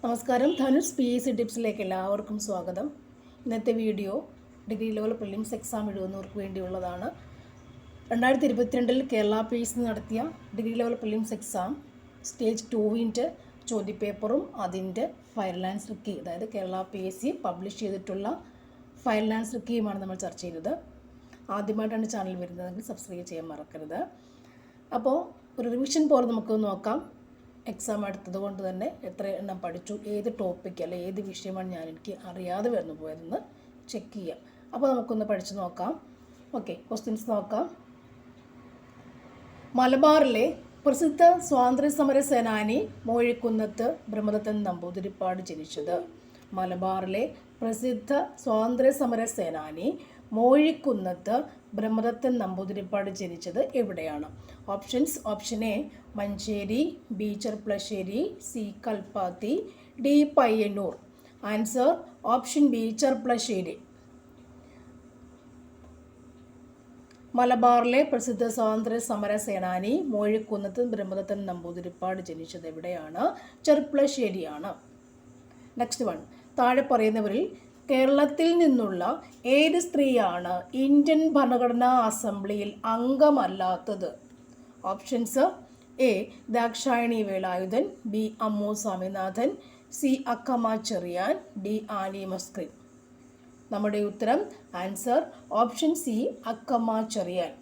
നമസ്കാരം. ധനുഷ് PSC ടിപ്സിലേക്ക് എല്ലാവർക്കും സ്വാഗതം. ഇന്നത്തെ video degree level prelims exam എഴുതുന്നവർക്ക് വേണ്ടിയുള്ളതാണ്. 2022 കേരള PSC നടത്തിയ degree level prelims exam stage 2 ചോദ്യപേപ്പറും അതിൻ്റെ ഫൈനൽ ആൻസർ കീ, അതായത് കേരള PSC പബ്ലിഷ് ചെയ്തിട്ടുള്ള ഫൈനൽ ആൻസർ കീയുമാണ് നമ്മൾ ചർച്ച ചെയ്യുന്നത്. ആദ്യമായിട്ടാണ് ചാനൽ വരുന്നതെങ്കിൽ സബ്സ്ക്രൈബ് ചെയ്യാൻ മറക്കരുത്. അപ്പോൾ ഒരു റിവിഷൻ പോലെ നമുക്ക് നോക്കാം. എക്സാം എടുത്തത് കൊണ്ട് തന്നെ എത്ര എണ്ണം പഠിച്ചു, ഏത് ടോപ്പിക്ക് അല്ലെ ഏത് വിഷയമാണ് എനിക്ക് അറിയാതെ വന്നു പോയതെന്ന് ചെക്ക് ചെയ്യാം. അപ്പോൾ നമുക്കൊന്ന് പഠിച്ചു നോക്കാം. ഓക്കെ, ക്വസ്റ്റ്യൻസ് നോക്കാം. മലബാറിലെ പ്രസിദ്ധ സ്വാതന്ത്ര്യ സമര സേനാനി മോഴിക്കുന്നത്ത് ബ്രഹ്മദത്തൻ നമ്പൂതിരിപ്പാട് ജനിച്ചത്. മലബാറിലെ പ്രസിദ്ധ സ്വാതന്ത്ര്യ സമര സേനാനി മോഴിക്കുന്നത്ത് ബ്രഹ്മദത്തൻ നമ്പൂതിരിപ്പാട് ജനിച്ചത് എവിടെയാണ്? Options: option A Manjeri, B Cherpulassery, C Kalpathi, D Payyanur. Answer option B Cherpulassery. മലബാറിലെ പ്രസിദ്ധ സ്വാതന്ത്ര്യ സമര സേനാനി മോഴിക്കുന്നത്ത് ബ്രഹ്മദത്തൻ നമ്പൂതിരിപ്പാട് ജനിച്ചത് എവിടെയാണ്? ചെർപ്പളശ്ശേരിയാണ്. Next one. താഴെ പറയുന്നവരിൽ കേരളത്തിൽ നിന്നുള്ള ഏത് സ്ത്രീയാണ് ഇന്ത്യൻ ഭരണഘടനാ അസംബ്ലിയിൽ അംഗമല്ലാത്തത്? Options: A Dakshayani Velayudhan, B Ammu Swaminathan, C Akkamma Cherian, D Annie Mascarene. നമ്മുടെ ഉത്തരം answer option C Akkamma Cherian.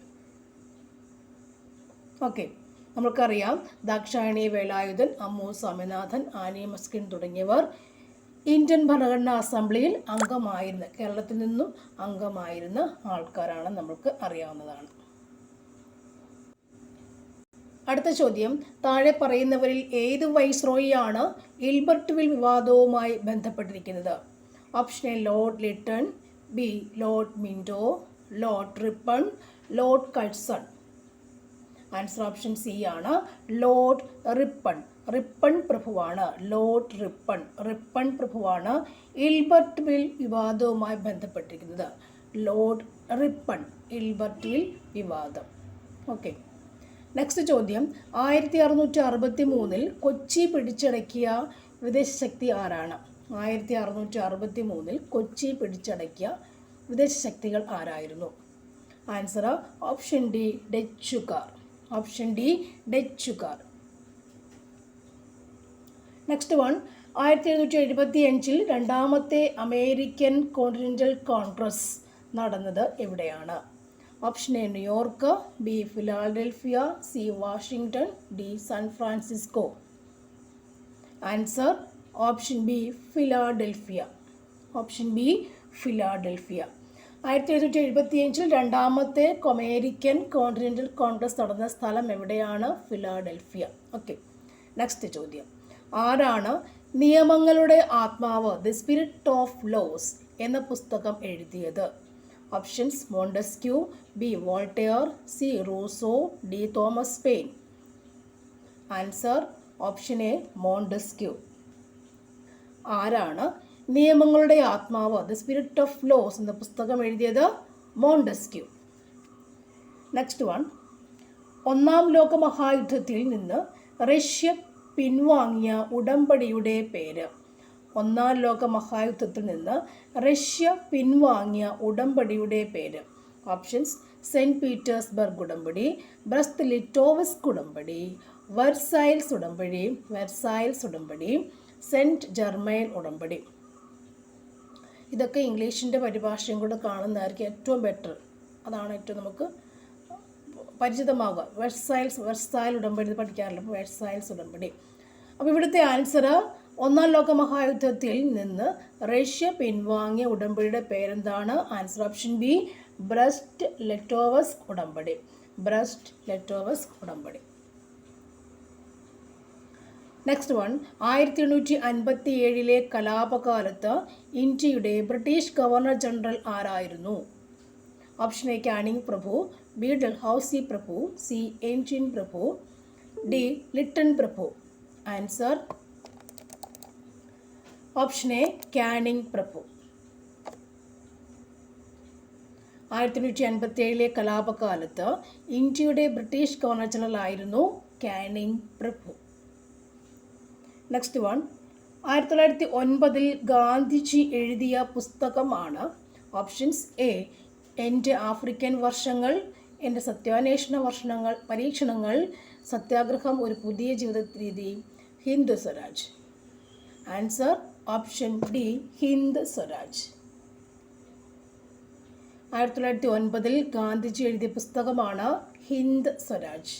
Okay, നമുക്കറിയാം ദാക്ഷായണി വേലായുധൻ, അമ്മു സ്വാമിനാഥൻ, ആനി മസ്ക്രിൻ തുടങ്ങിയവർ ഇന്ത്യൻ ഭരണഘടനാ അസംബ്ലിയിൽ അംഗമായിരുന്ന, കേരളത്തിൽ നിന്നും അംഗമായിരുന്ന ആൾക്കാരാണ്, നമുക്ക് അറിയാവുന്നതാണ്. അടുത്ത ചോദ്യം. താഴെ പറയുന്നവരിൽ ഏത് വൈസ്രോയിയാണ് ഇൽബർട്ട് വിൽ വിവാദവുമായി ബന്ധപ്പെട്ടിരിക്കുന്നത്? Option A Lord Lytton, B Lord Minto, Lord Ripon, Lord Curzon. Answer option C ആണ്, ലോർഡ് റിപ്പൺ. റിപ്പൺ പ്രഭുവാണ്, ലോർഡ് റിപ്പൺ. റിപ്പൺ പ്രഭുവാണ് ഇൽബർട്ട് വിൽ വിവാദവുമായി ബന്ധപ്പെട്ടിരിക്കുന്നത്. ലോർഡ് റിപ്പൺ, ഇൽബർട്ട് വിൽ വിവാദം. ഓക്കെ, നെക്സ്റ്റ് ചോദ്യം. 1663 കൊച്ചി പിടിച്ചടക്കിയ വിദേശ ശക്തി ആരാണ്? 1663 കൊച്ചി പിടിച്ചടക്കിയ വിദേശ ശക്തികൾ ആരായിരുന്നു? ആൻസർ ഓപ്ഷൻ ഡി ഡച്ചുകാർ. ഓപ്ഷൻ ഡി ഡച്ചുകാർ. Next one. 1775 രണ്ടാമത്തെ അമേരിക്കൻ കോണ്ടിനെൻ്റൽ കോൺഗ്രസ് നടന്നത് എവിടെയാണ്? Option A New York, B Philadelphia, C Washington, D San Francisco. Answer option B Philadelphia. Option B Philadelphia. 1775 രണ്ടാമത്തെ അമേരിക്കൻ കോണ്ടിനെൻ്റൽ കോൺഗ്രസ് നടന്ന സ്ഥലം എവിടെയാണ്? ഫിലാഡൽഫിയ. ഓക്കെ, നെക്സ്റ്റ് ചോദ്യം. ആരാണ് നിയമങ്ങളുടെ ആത്മാവ് ദി സ്പിരിറ്റ് ഓഫ് ലോസ് എന്ന പുസ്തകം എഴുതിയത്? Options: Montesquieu, B Voltaire, C Rousseau, D Thomas Paine. Answer option A Montesquieu. ആരാണ് നിയമങ്ങളുടെ ആത്മാവ് ദി സ്പിരിറ്റ് ഓഫ് ലോസ് എന്ന പുസ്തകം എഴുതിയത്? മോണ്ടസ്ക്യൂ. Next one. ഒന്നാം ലോക മഹായുദ്ധത്തിൽ നിന്ന് റഷ്യ പിൻവാങ്ങിയ ഉടമ്പടിയുടെ പേര്? ഒന്നാം ലോക മഹായുദ്ധത്തിൽ നിന്ന് റഷ്യ പിൻവാങ്ങിയ ഉടമ്പടിയുടെ പേര്? ഓപ്ഷൻസ്: സെൻറ്റ് പീറ്റേഴ്സ്ബർഗ് ഉടമ്പടി, ബ്രസ്റ്റ് ലിറ്റോവസ്ക് ഉടമ്പടി, വെർസൈൽസ് ഉടമ്പടി, സെൻറ്റ് ജർമ്മൈൻ ഉടമ്പടി. ഇതൊക്കെ ഇംഗ്ലീഷിൻ്റെ പരിഭാഷയും കൂടെ കാണുന്നതായിരിക്കും ഏറ്റവും ബെറ്റർ. അതാണ് ഏറ്റവും നമുക്ക് പരിചിതമാവുക. വെർസൈൽ ഉടമ്പടി പഠിക്കാറില്ല, അപ്പോൾ വെർസൈൽസ് ഉടമ്പടി. അപ്പോൾ ഇവിടുത്തെ ആൻസർ ഒന്നാം ലോക മഹായുദ്ധത്തിൽ നിന്ന് റഷ്യ പിൻവാങ്ങിയ ഉടമ്പടിയുടെ പേരെന്താണ്? Answer option B Brest Litovsk ഉടമ്പടി. ബ്രസ്റ്റ് ലിറ്റോവസ്ക് ഉടമ്പടി. Next one. 1857 കലാപകാലത്ത് ഇന്ത്യയുടെ ബ്രിട്ടീഷ് ഗവർണർ ജനറൽ ആരായിരുന്നു? ഓപ്ഷൻ എ കാനിങ് പ്രഭു, ബി ഡൽഹൌസി പ്രഭു, സി എൻജിൻ പ്രഭു, ഡി ലിട്ടൺ പ്രഭു. ആൻസർ ഓപ്ഷൻ എ കാനിങ് പ്രഭു. 1857 കലാപകാലത്ത് ഇന്ത്യയുടെ ബ്രിട്ടീഷ് ഗവർണർ ജനറൽ ആയിരുന്നു കാനിങ് പ്രഭു. Next one. 1909 ഗാന്ധിജി എഴുതിയ പുസ്തകമാണ് ഓപ്ഷൻസ് എ എൻ്റെ ആഫ്രിക്കൻ വർഷങ്ങൾ, എൻ്റെ സത്യാന്വേഷണ പരീക്ഷണങ്ങൾ, സത്യാഗ്രഹം ഒരു പുതിയ ജീവിത രീതി, Hind Swaraj. Answer option D, Hind Swaraj. 1909 Gandhiji എഴുതിയ പുസ്തകമാണ് ഹിന്ദ് സ്വരാജ്.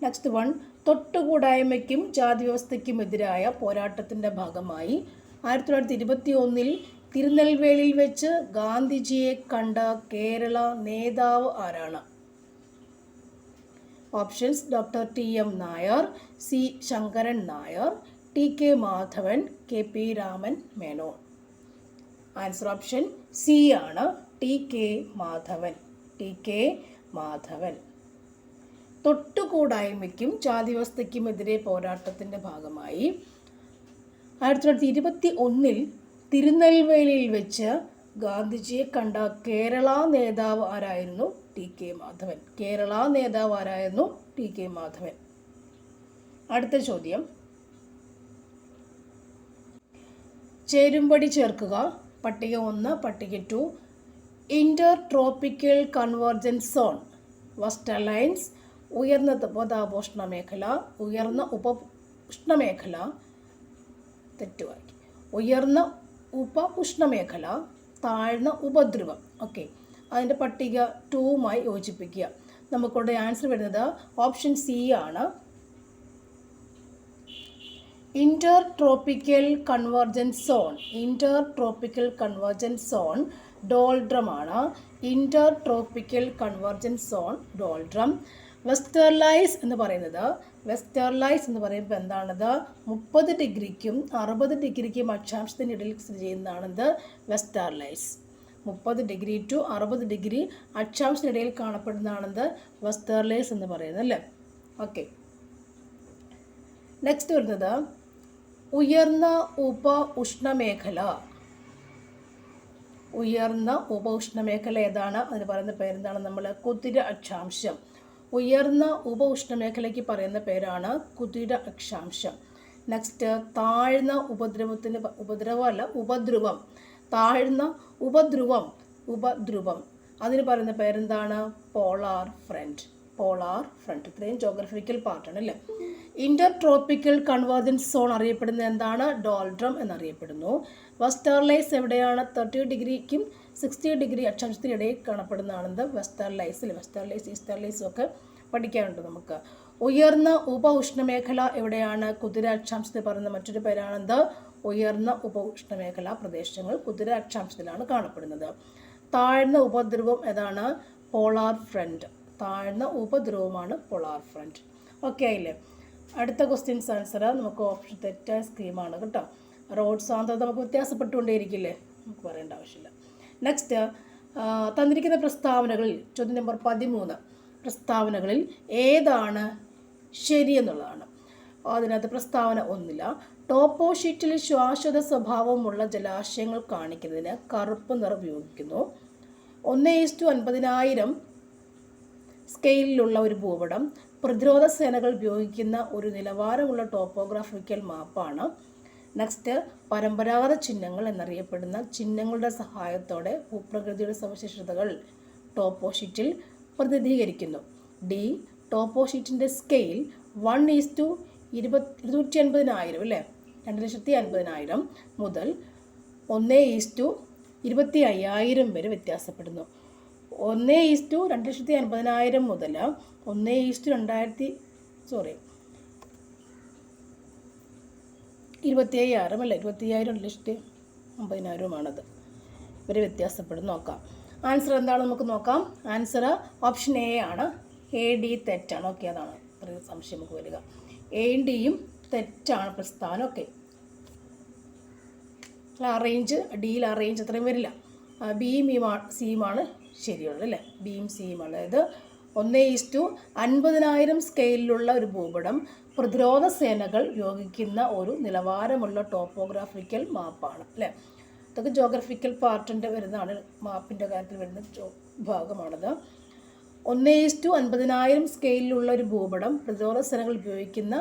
നെക്സ്റ്റ് വൺ, തൊട്ടുകൂടായ്മയ്ക്കും ജാതി വ്യവസ്ഥയ്ക്കുമെതിരായ പോരാട്ടത്തിൻ്റെ ഭാഗമായി 1921 തിരുനെൽവേലിയിൽ വെച്ച് ഗാന്ധിജിയെ കണ്ട കേരള നേതാവ് ആരാണ്? Options doctor T M Nair, C Sankaran Nair, T K Madhavan, K P Raman Menon. Answer option C ആണ്, T K Madhavan. T K Madhavan. തൊട്ടുകൂടായ്മയ്ക്കും ജാതി വ്യവസ്ഥയ്ക്കുമെതിരെ പോരാട്ടത്തിൻ്റെ ഭാഗമായി 1921 തിരുനെൽവേലിയിൽ വെച്ച് ഗാന്ധിജിയെ കണ്ട കേരള നേതാവ് ആരായിരുന്നു? T K Madhavan. കേരള നേതാവ് ആരായിരുന്നു? T K Madhavan. അടുത്ത ചോദ്യം, ചേരുംപടി ചേർക്കുക. പട്ടിക 1, പട്ടിക 2. Inter tropical convergence zone, west aligns, ഉയർന്ന ഉപതാപോഷ്ണ മേഖല, ഉയർന്ന ഉപഉഷ്ണമേഖല, തെറ്റുവായി, ഉയർന്ന ഉപഉഷ്ണമേഖല, താഴ്ന്ന ഉപദ്രുവം. ഓക്കെ, അതിൻ്റെ പട്ടിക 2മായി യോജിപ്പിക്കുക. നമുക്കിവിടെ ആൻസർ വരുന്നത് ഓപ്ഷൻ സി ആണ്. Inter tropical convergence zone, inter tropical convergence zone doldrum ആണ്. Inter tropical convergence zone doldrum. Westerlies എന്ന് പറയുന്നത്, വെസ്റ്റർലൈസ് എന്ന് പറയുമ്പോൾ എന്താണത്? 30 ഡിഗ്രിക്കും 60 ഡിഗ്രിക്കും അക്ഷാംശത്തിനിടയിൽ സ്ഥിതി ചെയ്യുന്നതാണത് വെസ്റ്റർലൈസ്. 30 ഡിഗ്രി ടു 60 ഡിഗ്രി അക്ഷാംശത്തിനിടയിൽ കാണപ്പെടുന്നതാണത് വെസ്റ്റർലൈസ് എന്ന് പറയുന്നത് അല്ലേ. ഓക്കെ, നെക്സ്റ്റ് വരുന്നത് ഉയർന്ന ഉപ ഉഷ്ണമേഖല. ഉയർന്ന ഉപ ഉഷ്ണമേഖല ഏതാണ്? അതിന് പറയുന്ന പേരെന്താണ്? നമ്മൾ കുതിര അക്ഷാംശം. ഉയർന്ന ഉപ ഉഷ്ണമേഖലയ്ക്ക് പറയുന്ന പേരാണ് കുതിര അക്ഷാംശം. നെക്സ്റ്റ്, താഴ്ന്ന ഉപദ്രവത്തിന്, ഉപദ്രവമല്ല ഉപദ്രുവം, താഴ്ന്ന ഉപദ്രുവം അതിന് പറയുന്ന പേരെന്താണ്? Polar front. Polar front. ഇത്രയും ജോഗ്രഫിക്കൽ പാർട്ടാണ് അല്ലേ. ഇന്റർ ട്രോപ്പിക്കൽ കൺവർജൻസ് സോൺ അറിയപ്പെടുന്നത് എന്താണ്? ഡോൾഡ്രം എന്നറിയപ്പെടുന്നു. വെസ്റ്റർലൈസ് എവിടെയാണ്? 30 ഡിഗ്രിക്കും 60 ഡിഗ്രി അക്ഷാംശത്തിനിടയിൽ കാണപ്പെടുന്നതാണെന്ന് വെസ്റ്റർലൈസിൽ. വെസ്റ്റർലൈസ്, ഈസ്റ്റർലൈസും ഒക്കെ പഠിക്കാനുണ്ട് നമുക്ക്. ഉയർന്ന ഉപ ഉഷ്ണമേഖല എവിടെയാണ്? കുതിര അക്ഷാംശത്തിൽ പറയുന്ന മറ്റൊരു പേരാണെന്ത്? ഉയർന്ന ഉപ ഉഷ്ണമേഖല പ്രദേശങ്ങൾ കുതിര അക്ഷാംശത്തിലാണ് കാണപ്പെടുന്നത്. താഴ്ന്ന ഉപദ്രുവം ഏതാണ്? Polar front. താഴ്ന്ന ഉപദ്രുവമാണ് പോളാർ ഫ്രണ്ട്. ഓക്കെ ആയില്ലേ? അടുത്ത ക്വസ്റ്റ്യൻസ് ആൻസർ നമുക്ക് ഓപ്ഷൻ തെറ്റായ സ്കീമാണ് കേട്ടോ. റോഡ് സാന്ദ്രത നമുക്ക് വ്യത്യാസപ്പെട്ടുകൊണ്ടേയിരിക്കില്ലേ, നമുക്ക് പറയേണ്ട ആവശ്യമില്ല. നെക്സ്റ്റ്, തന്നിരിക്കുന്ന പ്രസ്താവനകളിൽ ചോദ്യം നമ്പർ 13, പ്രസ്താവനകളിൽ ഏതാണ് ശരിയെന്നുള്ളതാണ്. അതിനകത്ത് പ്രസ്താവന 1, ടോപ്പോഷീറ്റിൽ ശാശ്വത സ്വഭാവമുള്ള ജലാശയങ്ങൾ കാണിക്കുന്നതിന് കറുപ്പ് നിറം ഉപയോഗിക്കുന്നു. 1:50,000 സ്കെയിലിലുള്ള ഒരു ഭൂപടം പ്രതിരോധ സേനകൾ ഉപയോഗിക്കുന്ന ഒരു നിലവാരമുള്ള ടോപ്പോഗ്രാഫിക്കൽ മാപ്പാണ്. നെക്സ്റ്റ്, പരമ്പരാഗത ചിഹ്നങ്ങൾ എന്നറിയപ്പെടുന്ന ചിഹ്നങ്ങളുടെ സഹായത്തോടെ ഭൂപ്രകൃതിയുടെ സവിശേഷതകൾ ടോപ്പോഷീറ്റിൽ പ്രതിനിധീകരിക്കുന്നു. ഡി, ടോപ്പോഷീറ്റിൻ്റെ സ്കെയിൽ 1:250,000 അല്ലേ, 2,50,000 മുതൽ 1:25,000 വരെ വ്യത്യാസപ്പെടുന്നു. 1:250,000 മുതൽ 25,000 അല്ലേ, 25,000 2,50,000 ഇവരെ വ്യത്യാസപ്പെടുന്നു. നോക്കാം ആൻസർ എന്താണെന്ന് നമുക്ക് നോക്കാം. ആൻസർ ഓപ്ഷൻ എ ആണ്. എ ഡി തെറ്റാണ്. ഓക്കെ, അതാണ് ഒരു സംശയം നമുക്ക് വരിക. എയും ഡിയും തെറ്റാണ് പ്രസ്താവന. ഓക്കെ, അറേഞ്ച് ഡിയിൽ അറേഞ്ച് അത്രയും വരില്ല. ബിയും സിയുമാണ് ശരിയുള്ളത് അല്ലേ, ബിയും സിയുമാണ്. അതായത് 1:50,000 സ്കെയിലുള്ള ഒരു ഭൂപടം പ്രതിരോധ സേനകൾ ഉപയോഗിക്കുന്ന ഒരു നിലവാരമുള്ള ടോപ്പോഗ്രാഫിക്കൽ മാപ്പാണ് അല്ലേ. ഇതൊക്കെ ജോഗ്രഫിക്കൽ പാർട്ടിൻ്റെ വരുന്നതാണ്, മാപ്പിൻ്റെ കാര്യത്തിൽ വരുന്ന ഭാഗമാണത്. 1:50,000 സ്കെയിലുള്ള ഒരു ഭൂപടം പ്രതിരോധ സേനകൾ ഉപയോഗിക്കുന്ന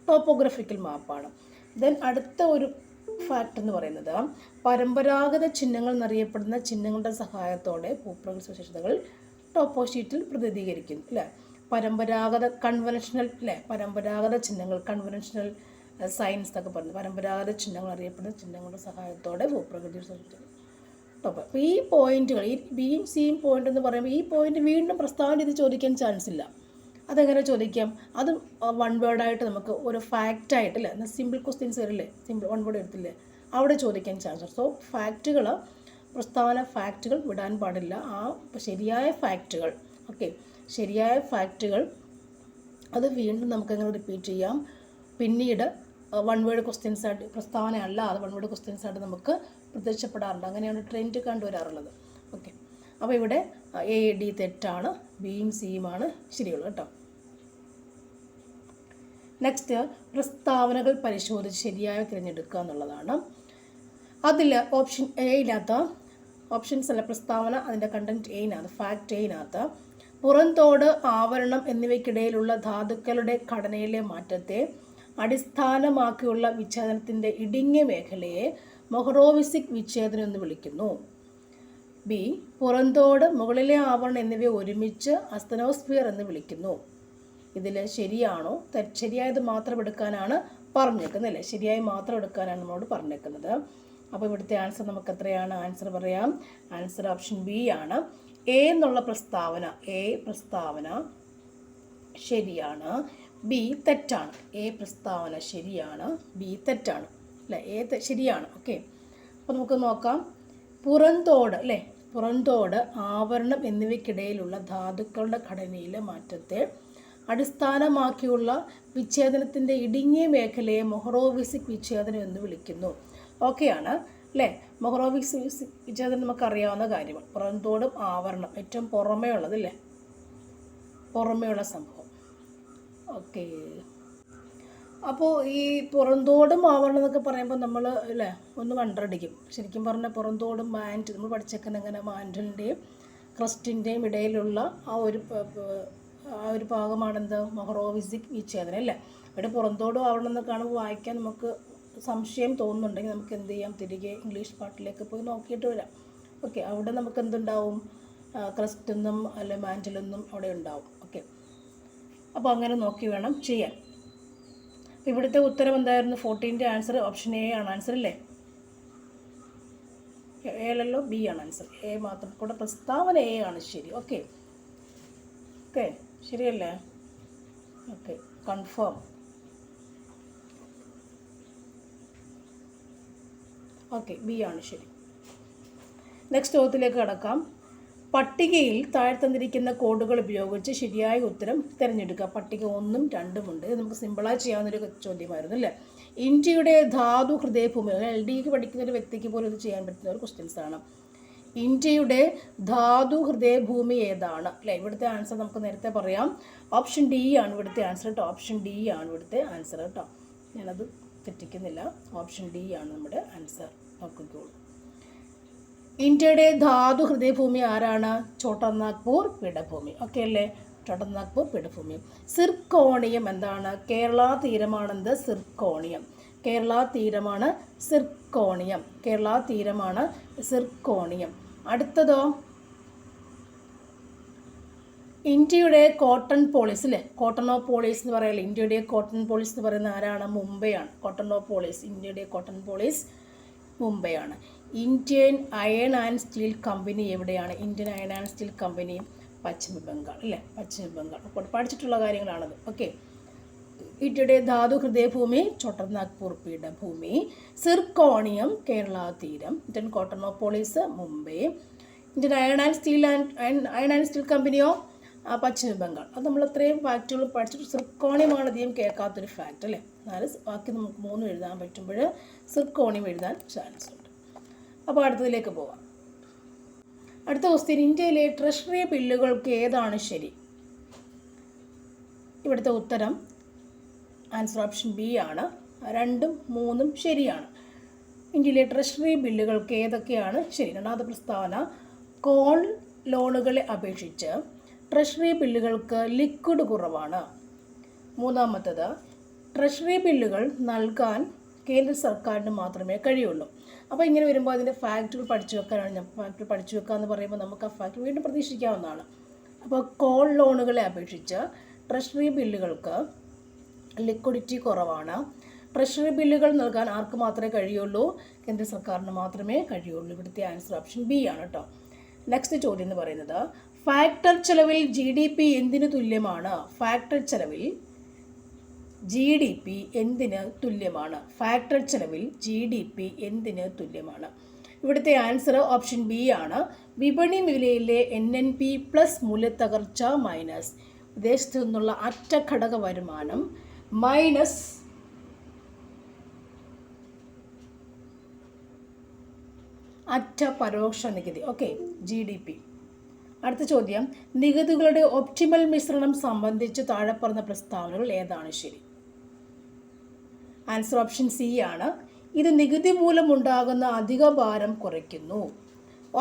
ടോപ്പോഗ്രഫിക്കൽ മാപ്പാണ്. ദെൻ അടുത്ത ഒരു ഫാക്റ്റ് എന്ന് പറയുന്നത് പരമ്പരാഗത ചിഹ്നങ്ങൾ എന്നറിയപ്പെടുന്ന ചിഹ്നങ്ങളുടെ സഹായത്തോടെ ഭൂപ്രകൃതി സവിശേഷതകൾ ടോപ്പോ ഷീറ്റിൽ പ്രതിനിധീകരിക്കുന്നു അല്ലേ. പരമ്പരാഗത ചിഹ്നങ്ങൾ, കൺവെൻഷണൽ സയൻസ് എന്നൊക്കെ പറയുന്നത് പരമ്പരാഗത ചിഹ്നങ്ങൾ അറിയപ്പെടുന്ന ചിഹ്നങ്ങളുടെ സഹായത്തോടെ ഭൂപ്രകൃതി സവിശേഷതകൾ ടോപ്പ്. അപ്പോൾ ഈ പോയിന്റുകൾ, ഈ ബിയും സിയും പോയിന്റ് എന്ന് പറയുമ്പോൾ ഈ പോയിന്റ് വീണ്ടും പ്രസ്താവന ചെയ്ത് ചോദിക്കാൻ ചാൻസ് ഇല്ല. അതെങ്ങനെ ചോദിക്കാം? അത് വൺ വേർഡായിട്ട് നമുക്ക് ഒരു ഫാക്റ്റായിട്ട് അല്ലേ, എന്നാൽ സിമ്പിൾ ക്വസ്റ്റ്യൻസ് വരില്ലേ, സിമ്പിൾ വൺ വേർഡ് എടുത്തില്ലേ, അവിടെ ചോദിക്കാൻ ചാൻസ്. സോ ഫാക്റ്റുകൾ, പ്രസ്താവന ഫാക്റ്റുകൾ വിടാൻ പാടില്ല. ആ ശരിയായ ഫാക്റ്റുകൾ, ഓക്കെ, ശരിയായ ഫാക്റ്റുകൾ അത് വീണ്ടും നമുക്കങ്ങനെ റിപ്പീറ്റ് ചെയ്യാം. പിന്നീട് വൺ വേർഡ് ക്വസ്റ്റ്യൻസ് ആയിട്ട്, പ്രസ്താവന അല്ലാതെ വൺ വേർഡ് ക്വസ്റ്റ്യൻസ് ആയിട്ട് നമുക്ക് പ്രത്യക്ഷപ്പെടാറുണ്ട്. അങ്ങനെയാണ് ട്രെൻഡ് കണ്ടുവരാറുള്ളത്. ഓക്കെ, അപ്പോൾ ഇവിടെ എ ഡി തെറ്റാണ്, ബിയും സിയുമാണ് ശരിയുള്ളത് കേട്ടോ. നെക്സ്റ്റ്, പ്രസ്താവനകൾ പരിശോധിച്ച് ശരിയായ തിരഞ്ഞെടുക്കുക എന്നുള്ളതാണ്. അതിൽ ഓപ്ഷൻ എയിനകത്ത്, ഓപ്ഷൻസ് അല്ല, പ്രസ്താവന അതിൻ്റെ കണ്ടൻറ്റ് എയിനകത്ത്, ഫാക്റ്റ് എയിനകത്ത് പുറംതോട്, ആവരണം എന്നിവയ്ക്കിടയിലുള്ള ധാതുക്കളുടെ ഘടനയിലെ മാറ്റത്തെ അടിസ്ഥാനമാക്കിയുള്ള വിച്ഛേദനത്തിൻ്റെ ഇടുങ്ങിയ മേഖലയെ മൊഹറോവിസിക് വിച്ഛേദനം എന്ന് വിളിക്കുന്നു. ബി, പുറംതോട്, മുകളിലെ ആവരണം എന്നിവയെ ഒരുമിച്ച് അസ്തനോസ്ഫിയർ എന്ന് വിളിക്കുന്നു. ഇതിൽ ശരിയാണോ ശരിയായത് മാത്രം എടുക്കാനാണ് പറഞ്ഞേക്കുന്നത് അല്ലേ, ശരിയായി മാത്രം എടുക്കാനാണ് നമ്മളോട് പറഞ്ഞേക്കുന്നത്. അപ്പോൾ ഇവിടുത്തെ ആൻസർ നമുക്ക് എത്രയാണ്? ആൻസർ പറയാം. ആൻസർ ഓപ്ഷൻ ബി ആണ്. എ എന്നുള്ള പ്രസ്താവന, എ പ്രസ്താവന ശരിയാണ്, ബി തെറ്റാണ്. എ പ്രസ്താവന ശരിയാണ്, ബി തെറ്റാണ് അല്ലേ, എ ശരിയാണ്. ഓക്കെ, അപ്പോൾ നമുക്ക് നോക്കാം. പുറംതോട് അല്ലേ, പുറംതോട്, ആവരണം എന്നിവയ്ക്കിടയിലുള്ള ധാതുക്കളുടെ ഘടനയിലെ മാറ്റത്തെ അടിസ്ഥാനമാക്കിയുള്ള വിച്ഛേദനത്തിൻ്റെ ഇടുങ്ങിയ മേഖലയെ മൊഹറോവിസിക് വിച്ഛേദനം എന്ന് വിളിക്കുന്നു. ഓക്കെയാണ് അല്ലേ. മൊഹറോവിസിക് വിച്ഛേദനം നമുക്കറിയാവുന്ന കാര്യമാണ്. പുറംതോടും ആവരണം ഏറ്റവും പുറമേ ഉള്ളതല്ലേ, പുറമേയുള്ള സംഭവം. ഓക്കെ, അപ്പോൾ ഈ പുറംതോടും ആവരണം എന്നൊക്കെ പറയുമ്പോൾ നമ്മൾ അല്ലേ ഒന്ന് വണ്ടടിക്കും. ശരിക്കും പറഞ്ഞാൽ പുറംതോടും മാൻറ്റിൽ, നമ്മൾ പഠിച്ചേക്കുന്ന എങ്ങനെ മാൻറ്റിൻ്റെയും ക്രസ്റ്റിൻ്റെയും ഇടയിലുള്ള ആ ഒരു ഭാഗമാണെന്ത്, മൊഹറോവിസിക് വിച്ഛേദനം അല്ലേ. ഇവിടെ പുറംതോടും ആവരണം എന്ന് കാണുമ്പോൾ വായിക്കാൻ നമുക്ക് സംശയം തോന്നുന്നുണ്ടെങ്കിൽ നമുക്ക് എന്ത് ചെയ്യാം, തിരികെ ഇംഗ്ലീഷ് പാട്ടിലേക്ക് പോയി നോക്കിയിട്ട് വരാം. ഓക്കെ, അവിടെ നമുക്ക് എന്തുണ്ടാവും, ക്രസ്റ്റെന്നും അല്ലെ മാൻറ്റിലൊന്നും അവിടെ ഉണ്ടാവും. ഓക്കെ, അപ്പോൾ അങ്ങനെ നോക്കി വേണം ചെയ്യാൻ. ഇവിടുത്തെ ഉത്തരം എന്തായിരുന്നു? 14ൻ്റെ ആൻസർ ഓപ്ഷൻ എ ആണ് ആൻസർ അല്ലേ. എ അല്ലല്ലോ, ബി ആണ് ആൻസർ. എ മാത്രം കൂടെ പ്രസ്താവന എ ആണ് ശരി. ഓക്കെ, ഓക്കെ ശരിയല്ലേ. Okay, confirm. ഓക്കെ, ബി ആണ് ശരി. നെക്സ്റ്റ് ചോദ്യത്തിലേക്ക് കടക്കാം. പട്ടികയിൽ താഴെ തന്നിരിക്കുന്ന കോഡുകൾ ഉപയോഗിച്ച് ശരിയായ ഉത്തരം തിരഞ്ഞെടുക്കുക. പട്ടിക 1ഉം 2ഉം ഉണ്ട്. ഇത് നമുക്ക് സിമ്പിളായി ചെയ്യാവുന്നൊരു ചോദ്യമായിരുന്നു അല്ലേ. ഇന്ത്യയുടെ ധാതു ഹൃദയഭൂമി, LD പഠിക്കുന്ന ഒരു വ്യക്തിക്ക് പോലും ഇത് ചെയ്യാൻ പറ്റുന്ന ഒരു ക്വസ്റ്റ്യൻസ് ആണ്. ഇന്ത്യയുടെ ധാതു ഹൃദയഭൂമി ഏതാണ് അല്ലേ. ഇവിടുത്തെ ആൻസർ നമുക്ക് നേരത്തെ പറയാം. ഓപ്ഷൻ ഡി ആണ് ഇവിടുത്തെ ആൻസർ കേട്ടോ. ഓപ്ഷൻ ഡി ആണ് ഇവിടുത്തെ ആൻസർ കേട്ടോ. ഞാനത് തെറ്റിക്കുന്നില്ല. ഓപ്ഷൻ ഡി ആണ് നമ്മുടെ ആൻസർ. നോക്കിക്കോളൂ. ഇന്ത്യയുടെ ധാതു ഹൃദയഭൂമി ആരാണ്? ചോട്ടാനാഗ്പൂർ പീഠഭൂമി. ഓക്കെ അല്ലേ, ചോട്ടാനാഗ്പൂർ പീഠഭൂമി. സിർക്കോണിയം എന്താണ്? കേരള തീരമാണെന്ത്? സിർക്കോണിയം. കേരള തീരമാണ് സിർക്കോണിയം. കേരള തീരമാണ് സിർക്കോണിയം. അടുത്തതോ ഇന്ത്യയുടെ കോട്ടൺ പോളിസ് അല്ലേ, കോട്ടണോപോളിസ് എന്ന് പറയല്ലേ. ഇന്ത്യയുടെ കോട്ടൺ പോളിസ് എന്ന് പറയുന്ന ആരാണ്? മുംബൈ ആണ്. കോട്ടണോപോളിസ്, ഇന്ത്യയുടെ കോട്ടൺ പോളിസ് മുംബൈ ആണ്. Indian iron and steel company എവിടെയാണ്? Indian iron and steel company പശ്ചിമ ബംഗാൾ അല്ലേ, പശ്ചിമ ബംഗാൾ. അപ്പോൾ പഠിച്ചിട്ടുള്ള കാര്യങ്ങളാണത്. ഓക്കെ, ഇന്ത്യയുടെ ധാതു ഹൃദയഭൂമി ചോട്ടാനാഗ്പൂർ പീഠഭൂമി, സിർക്കോണിയം കേരള തീരം, Indian cottonopolis Mumbai, Indian iron and steel കമ്പനിയോ പശ്ചിമ ബംഗാൾ. അത് നമ്മൾ അത്രയും ഫാക്റ്റുകൾ പഠിച്ചിട്ട് സിർക്കോണിയമാണ് അധികം കേൾക്കാത്തൊരു ഫാക്റ്റ് അല്ലേ. എന്നാലും ബാക്കി നമുക്ക് 3 എഴുതാൻ പറ്റുമ്പോൾ സിർക്കോണിയം എഴുതാൻ ചാൻസ് ഉണ്ട്. അപ്പോൾ അടുത്തതിലേക്ക് പോവാം. അടുത്ത ക്വസ്റ്റ്യൻ, ഇന്ത്യയിലെ ട്രഷറി ബില്ലുകൾക്ക് ഏതാണ് ശരി? ഇവിടുത്തെ ഉത്തരം ആൻസർ ഓപ്ഷൻ ബി ആണ്. 2ഉം 3ഉം ശരിയാണ്. ഇന്ത്യയിലെ ട്രഷറി ബില്ലുകൾക്ക് ഏതൊക്കെയാണ് ശരി? രണ്ടാമത്തെ പ്രസ്താവന, കോൾ ലോണുകളെ അപേക്ഷിച്ച് ട്രഷറി ബില്ലുകൾക്ക് ലിക്വിഡ് കുറവാണ്. മൂന്നാമത്തത്, ട്രഷറി ബില്ലുകൾ നൽകാൻ കേന്ദ്ര സർക്കാരിന് മാത്രമേ കഴിയുള്ളൂ. അപ്പോൾ ഇങ്ങനെ വരുമ്പോൾ അതിൻ്റെ ഫാക്ടറി പഠിച്ചു വെക്കാനാണ് ഞാൻ ഫാക്ടറി പഠിച്ചു വെക്കുക എന്ന് പറയുമ്പോൾ നമുക്ക് ആ ഫാക്ടറി വീണ്ടും പ്രതീക്ഷിക്കാവുന്നതാണ്. അപ്പോൾ കോൾ ലോണുകളെ അപേക്ഷിച്ച് ട്രഷറി ബില്ലുകൾക്ക് ലിക്വിഡിറ്റി കുറവാണ്. ട്രഷറി ബില്ലുകൾ നൽകാൻ ആർക്ക് മാത്രമേ കഴിയുള്ളൂ? കേന്ദ്ര സർക്കാരിന് മാത്രമേ കഴിയുള്ളൂ. ഇവിടുത്തെ ആൻസർ ഓപ്ഷൻ ബി ആണ് കേട്ടോ. നെക്സ്റ്റ് ചോദ്യം എന്ന് പറയുന്നത് ഫാക്ടർ ചെലവിൽ GDP എന്തിനു തുല്യമാണ്? ഫാക്ടർ ചെലവിൽ GDP എന്തിന് തുല്യമാണ്? ഫാക്ടർ ചെലവിൽ GDP എന്തിന് തുല്യമാണ്? ഇവിടുത്തെ ആൻസർ ഓപ്ഷൻ ബി ആണ്. വിപണി വിലയിലെ NNP പ്ലസ് മൂല്യത്തകർച്ച മൈനസ് വിദേശത്തു നിന്നുള്ള അറ്റ ഘടക വരുമാനം മൈനസ് അറ്റ പരോക്ഷ നികുതി. Okay, GDP. അടുത്ത ചോദ്യം നികുതികളുടെ ഒപ്റ്റിമൽ മിശ്രണം സംബന്ധിച്ച് താഴെ പറഞ്ഞ പ്രസ്താവനകൾ ഏതാണ് ശരി? ആൻസർ ഓപ്ഷൻ സി ആണ്. ഇത് നികുതി മൂലമുണ്ടാകുന്ന അധിക ഭാരം കുറയ്ക്കുന്നു.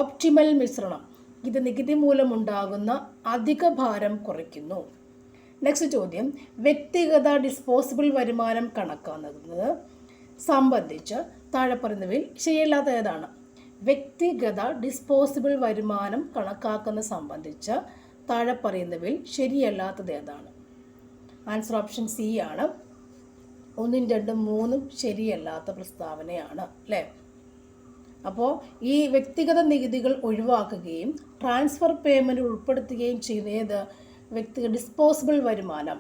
ഒപ്റ്റിമൽ മിശ്രണം ഇത് നികുതി മൂലമുണ്ടാകുന്ന അധിക ഭാരം കുറയ്ക്കുന്നു. നെക്സ്റ്റ് ചോദ്യം വ്യക്തിഗത ഡിസ്പോസിബിൾ വരുമാനം കണക്കാക്കുന്നത് സംബന്ധിച്ച് താഴെ പറയുന്നവയിൽ ശരിയല്ലാത്ത ഏതാണ്? വ്യക്തിഗത ഡിസ്പോസിബിൾ വരുമാനം കണക്കാക്കുന്ന സംബന്ധിച്ച് താഴെ പറയുന്നവയിൽ ശരിയല്ലാത്തത് ഏതാണ്? ആൻസർ ഓപ്ഷൻ സി ആണ്. 1, 2, 3 ശരിയല്ലാത്ത പ്രസ്താവനയാണ് അല്ലേ? അപ്പോൾ ഈ വ്യക്തിഗത നികുതികൾ ഒഴിവാക്കുകയും ട്രാൻസ്ഫർ പേയ്മെൻറ്റ് ഉൾപ്പെടുത്തുകയും ചെയ്യുന്ന ഏത്? വ്യക്തിഗത ഡിസ്പോസിബിൾ വരുമാനം.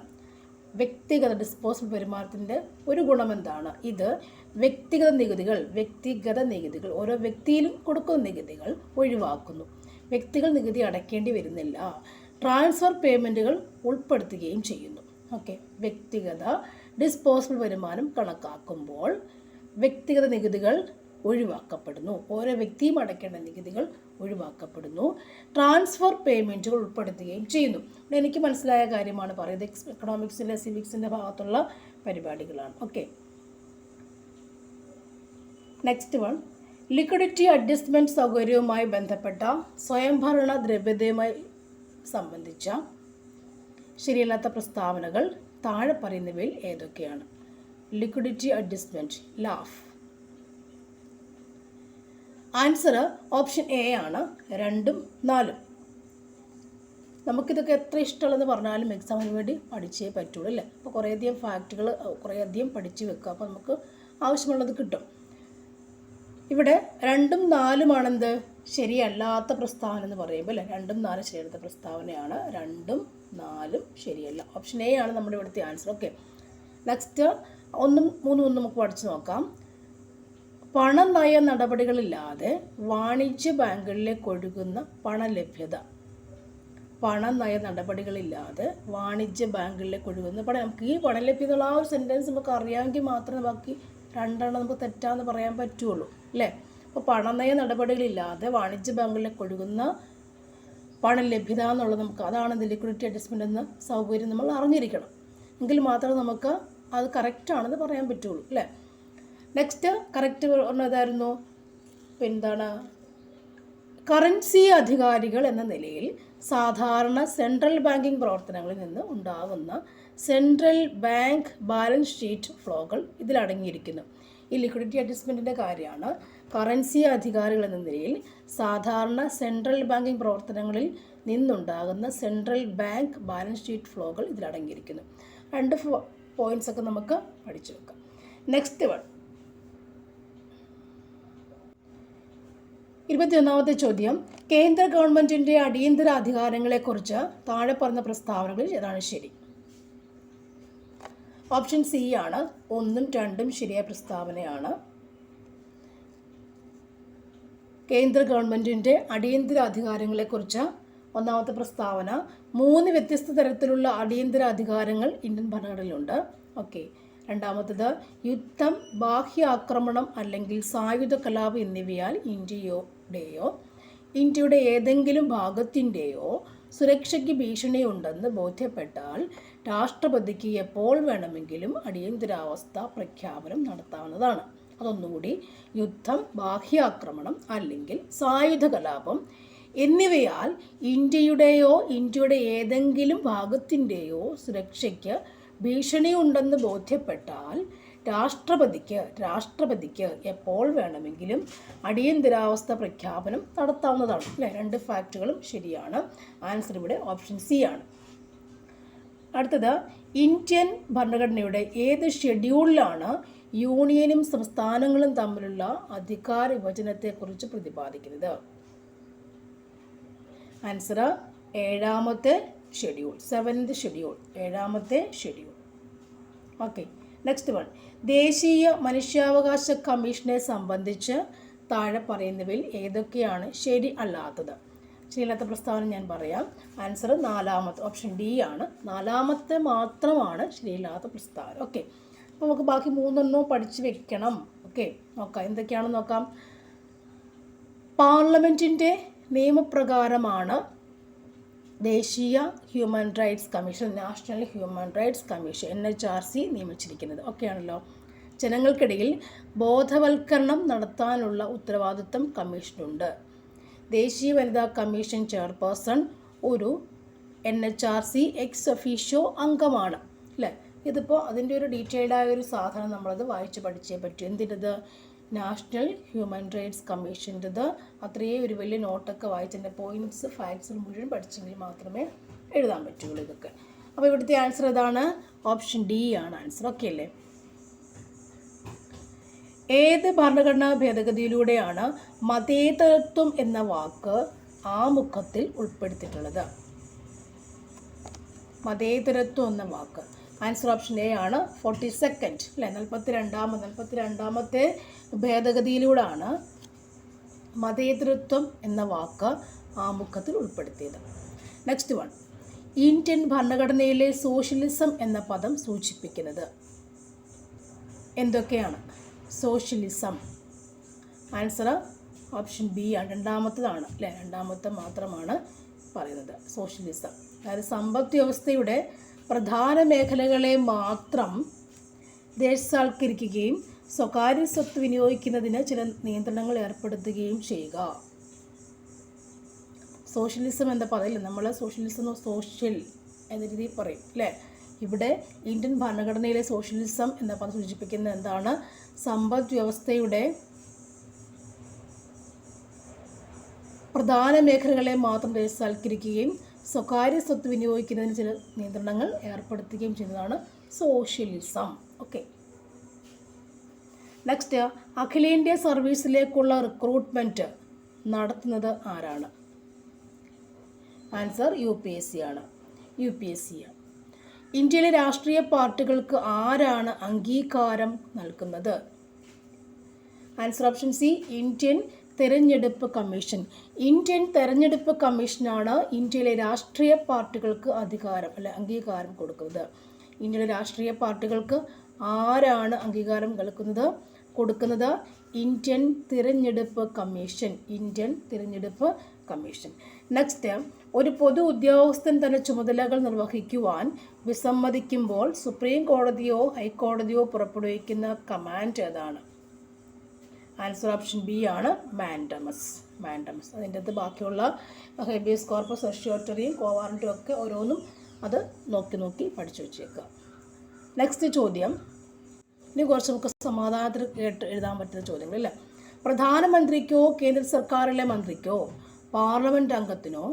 വ്യക്തിഗത ഡിസ്പോസിബിൾ വരുമാനത്തിൻ്റെ ഒരു ഗുണം എന്താണ്? ഇത് വ്യക്തിഗത നികുതികൾ ഓരോ വ്യക്തിയിലും കൊടുക്കുന്ന നികുതികൾ ഒഴിവാക്കുന്നു. വ്യക്തികൾ നികുതി അടയ്ക്കേണ്ടി വരുന്നില്ല. ട്രാൻസ്ഫർ പേയ്മെൻറ്റുകൾ ഉൾപ്പെടുത്തുകയും ചെയ്യുന്നു. ഓക്കെ, വ്യക്തിഗത ഡിസ്പോസിബിൾ വരുമാനം കണക്കാക്കുമ്പോൾ വ്യക്തിഗത നികുതികൾ ഒഴിവാക്കപ്പെടുന്നു. ഓരോ വ്യക്തിയും അടയ്ക്കേണ്ട നികുതികൾ ഒഴിവാക്കപ്പെടുന്നു. ട്രാൻസ്ഫർ പേയ്മെൻറ്റുകൾ ഉൾപ്പെടുത്തുകയും ചെയ്യുന്നു. എനിക്ക് മനസ്സിലായ കാര്യമാണ് പറയുന്നത്. എക്കണോമിക്സിൻ്റെ സിവിക്സിൻ്റെ ഭാഗത്തുള്ള പരിപാടികളാണ്. Okay, next one liquidity adjustment സൗകര്യവുമായി ബന്ധപ്പെട്ട സ്വയംഭരണ ദ്രവ്യതയുമായി സംബന്ധിച്ച ശരിയല്ലാത്ത പ്രസ്താവനകൾ താഴെ പറയുന്നവയിൽ ഏതൊക്കെയാണ്? Liquidity adjustment LAF. Answer option A ആണ്. 2, 4. നമുക്കിതൊക്കെ എത്ര ഇഷ്ടമുള്ളതെന്ന് പറഞ്ഞാലും എക്സാമിന് വേണ്ടി പഠിച്ചേ പറ്റുള്ളൂ അല്ലേ? അപ്പോൾ കുറേയധികം ഫാക്റ്റുകൾ കുറേയധികം പഠിച്ച് വെക്കുക. അപ്പോൾ നമുക്ക് ആവശ്യമുള്ളത് കിട്ടും. ഇവിടെ 2ഉം 4ഉം ആണെന്ത്? ശരിയല്ലാത്ത പ്രസ്താവന എന്ന് പറയുമ്പോൾ അല്ലേ? 2ഉം 4ഉം ശരിയല്ലാത്ത പ്രസ്താവനയാണ്. 2ഉം 4ഉം ശരിയല്ല. ഓപ്ഷൻ എ ആണ് നമ്മുടെ ഇവിടുത്തെ ആൻസർ. ഓക്കെ, നെക്സ്റ്റ് 1ഉം 3ഉം നമുക്ക് പഠിച്ചു നോക്കാം. പണനയ നടപടികളില്ലാതെ വാണിജ്യ ബാങ്കുകളിലേക്ക് ഒഴുകുന്ന പണലഭ്യത. പണനയ നടപടികളില്ലാതെ വാണിജ്യ ബാങ്കുകളിലേക്ക് ഒഴുകുന്ന പണം. നമുക്ക് ഈ പണലഭ്യത ആ ഒരു സെൻറ്റൻസ് നമുക്ക് അറിയാമെങ്കിൽ മാത്രമേ ബാക്കി 2 നമുക്ക് തെറ്റാന്ന് പറയാൻ പറ്റുള്ളൂ അല്ലേ? അപ്പോൾ പണനയ നടപടികളില്ലാതെ വാണിജ്യ ബാങ്കുകളിലേക്ക് ഒഴുകുന്ന പണലഭ്യത എന്നുള്ളത് നമുക്ക് അതാണ് ലിക്വിഡിറ്റി അഡ്ജസ്റ്റ്മെൻറ്റ് എന്ന സൗകര്യം നമ്മൾ അറിഞ്ഞിരിക്കണം. എങ്കിൽ മാത്രമേ നമുക്ക് അത് കറക്റ്റാണെന്ന് പറയാൻ പറ്റുള്ളൂ അല്ലേ? നെക്സ്റ്റ് കറക്റ്റ് പറഞ്ഞതായിരുന്നു എന്താണ്? കറൻസി അധികാരികൾ എന്ന നിലയിൽ സാധാരണ സെൻട്രൽ ബാങ്കിങ് പ്രവർത്തനങ്ങളിൽ നിന്ന് ഉണ്ടാകുന്ന സെൻട്രൽ ബാങ്ക് ബാലൻസ് ഷീറ്റ് ഫ്ലോകൾ ഇതിലടങ്ങിയിരിക്കുന്നു. ഈ ലിക്വിഡിറ്റി അഡ്ജസ്റ്റ്മെൻറ്റിൻ്റെ കാര്യമാണ്. കറൻസി അധികാരികൾ എന്ന നിലയിൽ സാധാരണ സെൻട്രൽ ബാങ്കിങ് പ്രവർത്തനങ്ങളിൽ നിന്നുണ്ടാകുന്ന സെൻട്രൽ ബാങ്ക് ബാലൻസ് ഷീറ്റ് ഫ്ലോകൾ ഇതിലടങ്ങിയിരിക്കുന്നു. 2 പോയിൻറ്റ്സ് ഒക്കെ നമുക്ക് പഠിച്ചു വെക്കാം. നെക്സ്റ്റ് വൺ 21ാമത്തെ ചോദ്യം കേന്ദ്ര ഗവൺമെൻറ്റിൻ്റെ അടിയന്തര അധികാരങ്ങളെക്കുറിച്ച് താഴെ പറഞ്ഞ പ്രസ്താവനകളിൽ ഏതാണ് ശരി? ഓപ്ഷൻ സി ആണ്. 1ഉം 2ഉം ശരിയായ പ്രസ്താവനയാണ്. കേന്ദ്ര ഗവൺമെൻറ്റിൻ്റെ അടിയന്തര അധികാരങ്ങളെക്കുറിച്ച് ഒന്നാമത്തെ പ്രസ്താവന 3 വ്യത്യസ്ത തരത്തിലുള്ള അടിയന്തര അധികാരങ്ങൾ ഇന്ത്യൻ ഭരണഘടനയിലുണ്ട്. ഓക്കെ, രണ്ടാമത്തേത് യുദ്ധം, ബാഹ്യാക്രമണം അല്ലെങ്കിൽ സായുധ കലാപം എന്നിവയാൽ ഇന്ത്യയുടെ ഏതെങ്കിലും ഭാഗത്തിൻ്റെയോ സുരക്ഷയ്ക്ക് ഭീഷണിയുണ്ടെന്ന് ബോധ്യപ്പെട്ടാൽ രാഷ്ട്രപതിക്ക് എപ്പോൾ വേണമെങ്കിലും അടിയന്തരാവസ്ഥ പ്രഖ്യാപനം നടത്താവുന്നതാണ്. അതൊന്നുകൂടി, യുദ്ധം, ബാഹ്യാക്രമണം അല്ലെങ്കിൽ സായുധ കലാപം എന്നിവയാൽ ഇന്ത്യയുടെ ഏതെങ്കിലും ഭാഗത്തിൻ്റെയോ സുരക്ഷയ്ക്ക് ഭീഷണി ഉണ്ടെന്ന് ബോധ്യപ്പെട്ടാൽ രാഷ്ട്രപതിക്ക് എപ്പോൾ വേണമെങ്കിലും അടിയന്തരാവസ്ഥ പ്രഖ്യാപനം നടത്താവുന്നതാണ്. അല്ലേ, 2 ഫാക്റ്റുകളും ശരിയാണ്. ആൻസർ ഇവിടെ ഓപ്ഷൻ സി ആണ്. അടുത്തത്, ഇന്ത്യൻ ഭരണഘടനയുടെ ഏത് ഷെഡ്യൂളിലാണ് യൂണിയനും സംസ്ഥാനങ്ങളും തമ്മിലുള്ള അധികാര വിഭജനത്തെക്കുറിച്ച് പ്രതിപാദിക്കുന്നത്? ആൻസർ 7ാമത്തെ ഷെഡ്യൂൾ, 7th ഷെഡ്യൂൾ, 7ാമത്തെ ഷെഡ്യൂൾ. Okay, next one. ദേശീയ മനുഷ്യാവകാശ കമ്മീഷനെ സംബന്ധിച്ച് താഴെ പറയുന്നവയിൽ ഏതൊക്കെയാണ് ശരി അല്ലാത്തത്? ശരിയല്ലാത്ത പ്രസ്താവന ഞാൻ പറയാം. ആൻസർ 4ാമത്തെ, ഓപ്ഷൻ ഡി ആണ്. 4ാമത്തെ മാത്രമാണ് ശരിയില്ലാത്ത പ്രസ്താവന. ഓക്കെ, അപ്പോൾ നമുക്ക് ബാക്കി 3 പഠിച്ചു വെക്കണം. ഓക്കെ, നോക്കാം എന്തൊക്കെയാണെന്ന് നോക്കാം. പാർലമെൻറ്റിൻ്റെ നിയമപ്രകാരമാണ് ദേശീയ human rights commission, national human rights commission NHRC നിയമിച്ചിരിക്കുന്നത്. ഓക്കെയാണല്ലോ. ജനങ്ങൾക്കിടയിൽ ബോധവൽക്കരണം നടത്താനുള്ള ഉത്തരവാദിത്വം കമ്മീഷനുണ്ട്. ദേശീയ വനിതാ കമ്മീഷൻ ചെയർപേഴ്സൺ ഒരു NHRC എക്സ് ഒഫീഷ്യോ അംഗമാണ്. അല്ലേ, ഇതിപ്പോൾ അതിൻ്റെ ഒരു ഡീറ്റെയിൽഡായ ഒരു സാധനം നമ്മളത് വായിച്ച് പഠിച്ചേ പറ്റൂ. എന്തിൻ്റെത്? നാഷണൽ ഹ്യൂമൻ റൈറ്റ്സ് കമ്മീഷൻ്റെത്. അത്രയേ ഒരു വലിയ നോട്ടൊക്കെ വായിച്ചതിൻ്റെ പോയിൻറ്റ്സ് ഫാക്ട്സ് മുഴുവൻ പഠിച്ചെങ്കിൽ മാത്രമേ എഴുതാൻ പറ്റുള്ളൂ ഇതൊക്കെ. അപ്പോൾ ഇവിടുത്തെ ആൻസർ ഏതാണ്? ഓപ്ഷൻ ഡി ആണ് ആൻസർ. ഓക്കെ അല്ലേ? ഏത് ഭരണഘടനാ ഭേദഗതിയിലൂടെയാണ് മതേതരത്വം എന്ന വാക്ക് ആമുഖത്തിൽ ഉൾപ്പെടുത്തിയിട്ടുള്ളത്? മതേതരത്വം എന്ന വാക്ക്. ആൻസർ ഓപ്ഷൻ എ ആണ്. 42nd അല്ലേ, 42ാമത്തെ ഭേദഗതിയിലൂടെയാണ് മതേതരത്വം എന്ന വാക്ക് ആമുഖത്തിൽ ഉൾപ്പെടുത്തിയത്. Next one. ഇന്ത്യൻ ഭരണഘടനയിലെ സോഷ്യലിസം എന്ന പദം സൂചിപ്പിക്കുന്നത് എന്തൊക്കെയാണ്? സോഷ്യലിസം. ആൻസർ ഓപ്ഷൻ ബി ആണ്. 2ാമത്തേതാണ് അല്ലേ, 2ാമത്തെ മാത്രമാണ് പറയുന്നത് സോഷ്യലിസം. അതായത് സമ്പദ് വ്യവസ്ഥയുടെ പ്രധാന മേഖലകളെ മാത്രം ദേശസാൽക്കരിക്കുകയും സ്വകാര്യ സ്വത്ത് വിനിയോഗിക്കുന്നതിന് ചില നിയന്ത്രണങ്ങൾ ഏർപ്പെടുത്തുകയും ചെയ്യുക. സോഷ്യലിസം എന്ന പദമില്ല, നമ്മൾ സോഷ്യലിസം സോഷ്യൽ എന്ന രീതിയിൽ പറയും അല്ലേ. ഇവിടെ ഇന്ത്യൻ ഭരണഘടനയിലെ സോഷ്യലിസം എന്ന പദം സൂചിപ്പിക്കുന്നത് എന്താണ്? സമ്പദ് വ്യവസ്ഥയുടെ പ്രധാന മേഖലകളെ മാത്രം ദേശസാൽക്കരിക്കുകയും സ്വകാര്യ സ്വത്ത് വിനിയോഗിക്കുന്നതിന് ചില നിയന്ത്രണങ്ങൾ ഏർപ്പെടുത്തുകയും ചെയ്യുന്നതാണ് സോഷ്യലിസം. Okay, next. അഖിലേന്ത്യാ സർവീസിലേക്കുള്ള റിക്രൂട്ട്മെൻറ്റ് നടത്തുന്നത് ആരാണ്? ആൻസർ UPSC ആണ്. UPSC. ഇന്ത്യയിലെ രാഷ്ട്രീയ പാർട്ടികൾക്ക് ആരാണ് അംഗീകാരം നൽകുന്നത്? ആൻസർ ഓപ്ഷൻ സി, ഇന്ത്യൻ തെരഞ്ഞെടുപ്പ് കമ്മീഷൻ. ഇന്ത്യൻ തെരഞ്ഞെടുപ്പ് കമ്മീഷനാണ് ഇന്ത്യയിലെ രാഷ്ട്രീയ പാർട്ടികൾക്ക് അംഗീകാരം കൊടുക്കുന്നത്. ഇന്ത്യയിലെ രാഷ്ട്രീയ പാർട്ടികൾക്ക് ആരാണ് അംഗീകാരം കൊടുക്കുന്നത്? ഇന്ത്യൻ തിരഞ്ഞെടുപ്പ് കമ്മീഷൻ. ഇന്ത്യൻ തിരഞ്ഞെടുപ്പ് കമ്മീഷൻ. നെക്സ്റ്റ്. ഒരു പൊതു ഉദ്യോഗസ്ഥൻ തന്റെ ചുമതലകൾ നിർവഹിക്കുവാൻ വിസമ്മതിക്കുമ്പോൾ സുപ്രീം കോടതിയോ ഹൈക്കോടതിയോ പുറപ്പെടുവിക്കുന്ന കമാൻഡ് ഏതാണ്? ആൻസർ ഓപ്ഷൻ ബി ആണ്. മാൻഡമസ്. അതിൻ്റെ അകത്ത് ബാക്കിയുള്ള ഹേബിയസ് കോർപ്പസ്, സെർഷ്യോട്ടറിയും കോവാറൻറ്റും ഒക്കെ ഓരോന്നും അത് നോക്കി പഠിച്ചു വെച്ചേക്കുക. നെക്സ്റ്റ് ചോദ്യം. ഇനി കുറച്ച് നമുക്ക് സമാധാനത്തിൽ കേട്ട് എഴുതാൻ പറ്റുന്ന ചോദ്യങ്ങളല്ലേ. പ്രധാനമന്ത്രിക്കോ കേന്ദ്ര സർക്കാരിലെ മന്ത്രിക്കോ പാർലമെൻറ്റ് അംഗത്തിനോ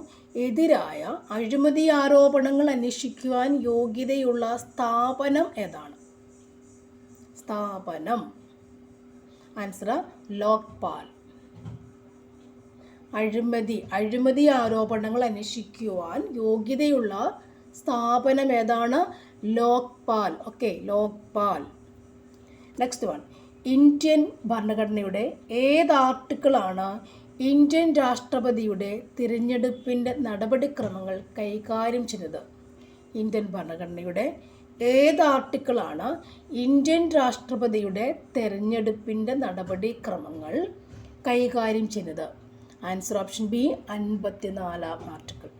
എതിരായ അഴിമതി ആരോപണങ്ങൾ അന്വേഷിക്കുവാൻ യോഗ്യതയുള്ള സ്ഥാപനം ഏതാണ്? സ്ഥാപനം. ആൻസർ ലോക്പാൽ. അഴിമതി ആരോപണങ്ങൾ അന്വേഷിക്കുവാൻ യോഗ്യതയുള്ള സ്ഥാപനം ഏതാണ്? Lokpal. Okay, Lokpal. Next one. Indian ഭരണഘടനയുടെ ഏത് ആർട്ടിക്കിളാണ് ഇന്ത്യൻ രാഷ്ട്രപതിയുടെ തിരഞ്ഞെടുപ്പിൻ്റെ നടപടിക്രമങ്ങൾ കൈകാര്യം ചെയ്യുന്നത്? ഇന്ത്യൻ ഭരണഘടനയുടെ ഏത് ആർട്ടിക്കിളാണ് ഇന്ത്യൻ രാഷ്ട്രപതിയുടെ തിരഞ്ഞെടുപ്പിൻ്റെ നടപടിക്രമങ്ങൾ കൈകാര്യം ചെയ്യുന്നത്? ആൻസർ ഓപ്ഷൻ ബി, 54ാം ആർട്ടിക്കിൾ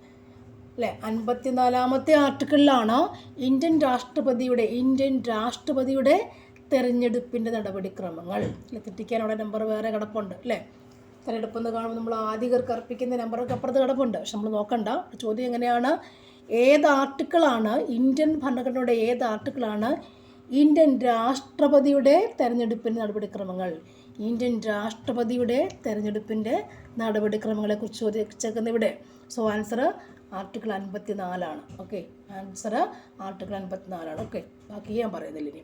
അല്ലേ. 54ാമത്തെ ആർട്ടിക്കിളിലാണ് ഇന്ത്യൻ രാഷ്ട്രപതിയുടെ തിരഞ്ഞെടുപ്പിൻ്റെ നടപടിക്രമങ്ങൾ. തെറ്റിക്കാൻ അവിടെ നമ്പർ വേറെ കിടപ്പുണ്ട് അല്ലേ. തിരഞ്ഞെടുപ്പെന്ന് കാണുമ്പോൾ നമ്മൾ ആധികർക്ക് അർപ്പിക്കുന്ന നമ്പറൊക്കെ അപ്പുറത്ത് കിടപ്പുണ്ട്, പക്ഷെ നമ്മൾ നോക്കണ്ട. ചോദ്യം എങ്ങനെയാണ്? ഏത് ആർട്ടിക്കിളാണ് ഇന്ത്യൻ ഭരണഘടനയുടെ ഏത് ആർട്ടിക്കിളാണ് ഇന്ത്യൻ രാഷ്ട്രപതിയുടെ തെരഞ്ഞെടുപ്പിൻ്റെ നടപടിക്രമങ്ങൾ? ഇന്ത്യൻ രാഷ്ട്രപതിയുടെ തെരഞ്ഞെടുപ്പിൻ്റെ നടപടിക്രമങ്ങളെക്കുറിച്ച് ചോദിച്ചേക്കുന്ന ഇവിടെ. So answer article 54 okay. Answer article 54 okay. ബാക്കി ഞാൻ പറയുന്നില്ല ഇനി.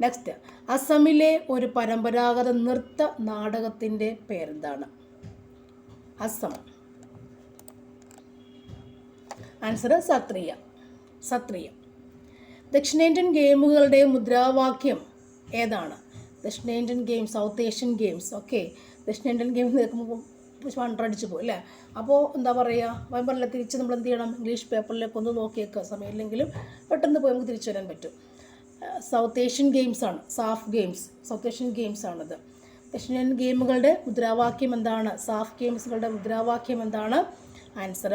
നെക്സ്റ്റ്, അസമിലെ ഒരു പരമ്പരാഗത നൃത്ത നാടകത്തിൻ്റെ പേരെന്താണ്? അസം. ആൻസർ സത്രിയ. സത്രിയ. ദക്ഷിണേന്ത്യൻ ഗെയിമുകളുടെ മുദ്രാവാക്യം ഏതാണ്? ദക്ഷിണേന്ത്യൻ games, South Asian games okay. ദക്ഷിണേന്ത്യൻ ഗെയിംസ് കേൾക്കുമ്പോൾ വണ്ടടിച്ചു പോകും അല്ലേ? അപ്പോൾ എന്താ പറയുക, പറഞ്ഞില്ല, തിരിച്ച് നമ്മൾ എന്ത് ചെയ്യണം, ഇംഗ്ലീഷ് പേപ്പറിലേക്ക് ഒന്ന് നോക്കിയേക്കുക. സമയമില്ലെങ്കിലും പെട്ടെന്ന് പോയി നമുക്ക് തിരിച്ചു വരാൻ പറ്റും. സൗത്ത് ഏഷ്യൻ ഗെയിംസാണ്, സാഫ് ഗെയിംസ്, സൗത്ത് ഏഷ്യൻ ഗെയിംസാണിത്. ദക്ഷിണേന്ത്യൻ ഗെയിമുകളുടെ മുദ്രാവാക്യം എന്താണ്? സാഫ് ഗെയിംസുകളുടെ മുദ്രാവാക്യം എന്താണ്? ആൻസർ